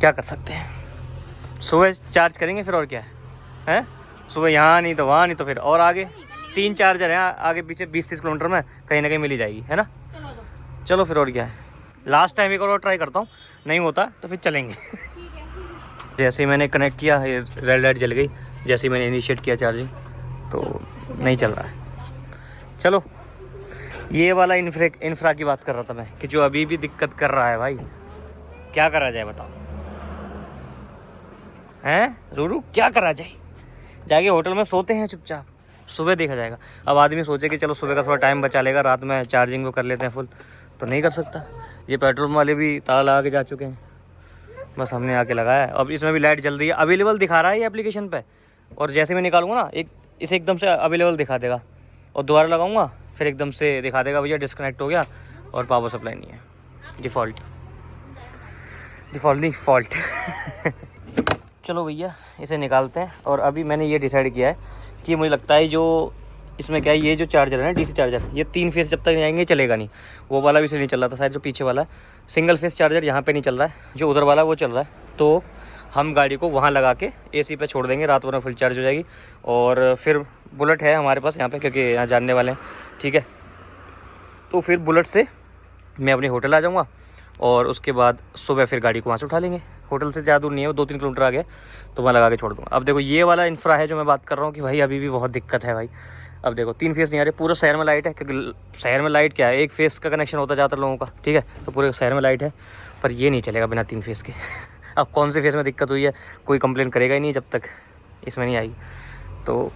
Speaker 1: क्या कर सकते हैं। सुबह चार्ज करेंगे फिर, और क्या है, सुबह यहाँ नहीं तो वहाँ नहीं तो फिर और आगे 3 चार्जर हैं आगे पीछे 20-30 किलोमीटर में कहीं ना कहीं मिल ही जाएगी, है ना। चलो फिर और क्या है, लास्ट टाइम एक और ट्राई करता हूँ, नहीं होता तो फिर चलेंगे। जैसे ही मैंने कनेक्ट किया रेड लाइट जल गई, जैसे ही मैंने इनिशिएट किया चार्जिंग तो नहीं चल रहा है। चलो ये वाला इंफ्रा की बात कर रहा था मैं कि जो अभी भी दिक्कत कर रहा है भाई, क्या करा जाए बताओ, हैं रूरू क्या करा जाए। जाके होटल में सोते हैं चुपचाप, सुबह देखा जाएगा। अब आदमी सोचे कि चलो सुबह का थोड़ा टाइम बचा लेगा, रात में चार्जिंग को कर लेते हैं फुल, तो नहीं कर सकता। ये पेट्रोल वाले भी ताला लगा के जा चुके हैं, बस हमने आके लगाया। अब इसमें भी लाइट जल रही है, अवेलेबल दिखा रहा है ये एप्लीकेशन पे, और जैसे मैं निकालूंगा ना इसे एकदम से अवेलेबल दिखा देगा, और दोबारा लगाऊंगा फिर एकदम से दिखा देगा भैया डिस्कनेक्ट हो गया और पावर सप्लाई नहीं है, डिफ़ॉल्ट नहीं फॉल्ट। चलो भैया इसे निकालते हैं। और अभी मैंने ये डिसाइड किया है कि मुझे लगता है जो इसमें क्या है, ये जो चार्जर है ना DC चार्जर, ये 3 फेस जब तक नहीं आएंगे चलेगा नहीं। वो वाला भी इसलिए नहीं चल रहा था शायद, जो पीछे वाला सिंगल फेस चार्जर यहाँ पे नहीं चल रहा है, जो उधर वाला वो चल रहा है। तो हम गाड़ी को वहाँ लगा के AC पे छोड़ देंगे, रात भर में फुल चार्ज हो जाएगी। और फिर बुलेट है हमारे पास यहाँ पे, क्योंकि यहाँ जानने वाले हैं, ठीक है। तो फिर बुलेट से मैं अपने होटल आ जाऊँगा, और उसके बाद सुबह फिर गाड़ी को वहाँ से उठा लेंगे। होटल से ज़्यादा दूर नहीं है, वो 2-3 किलोमीटर आ गया, तो मैं लगा के छोड़ दूँगा। अब देखो ये वाला इंफ्रा है जो मैं बात कर रहा हूँ कि भाई अभी भी बहुत दिक्कत है भाई। अब देखो 3 फेस नहीं आ रहे, पूरे शहर में लाइट है, क्योंकि शहर में लाइट क्या है, एक फेस का कनेक्शन होता है ज़्यादातर लोगों का, ठीक है। तो पूरे शहर में लाइट है, पर ये नहीं चलेगा बिना 3 फेस के। अब कौन से फेस में दिक्कत हुई है, कोई कंप्लेन करेगा ही नहीं जब तक इसमें नहीं आई। तो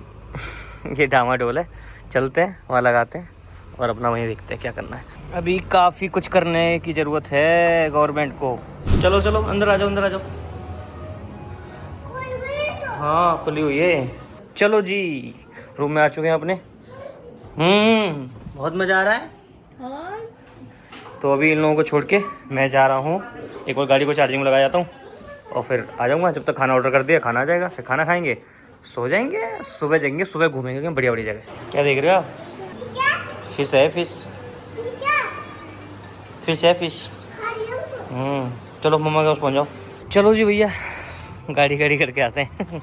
Speaker 1: ये डामाडोल है, चलते हैं वहाँ लगाते हैं और अपना वहीं देखते हैं क्या करना है। अभी काफ़ी कुछ करने की ज़रूरत है गवर्नमेंट को। चलो चलो अंदर आ जाओ, अंदर आ जाओ। हाँ खुली हुई है। चलो जी रूम में आ चुके हैं अपने। बहुत मज़ा आ रहा है। तो अभी इन लोगों को छोड़ के मैं जा रहा हूँ, एक और गाड़ी को चार्जिंग में लगा जाता हूँ और फिर आ जाऊँगा। जब तक खाना ऑर्डर कर दिया, खाना आ जाएगा, फिर खाना खाएंगे, सो जाएंगे, सुबह जाएंगे, सुबह घूमेंगे बढ़िया बढ़िया जगह। क्या देख रहे हो आप? फिश है, फिश है, फिश। चलो मम्मा के पास पहुँच जाओ। चलो जी भैया गाड़ी करके आते हैं।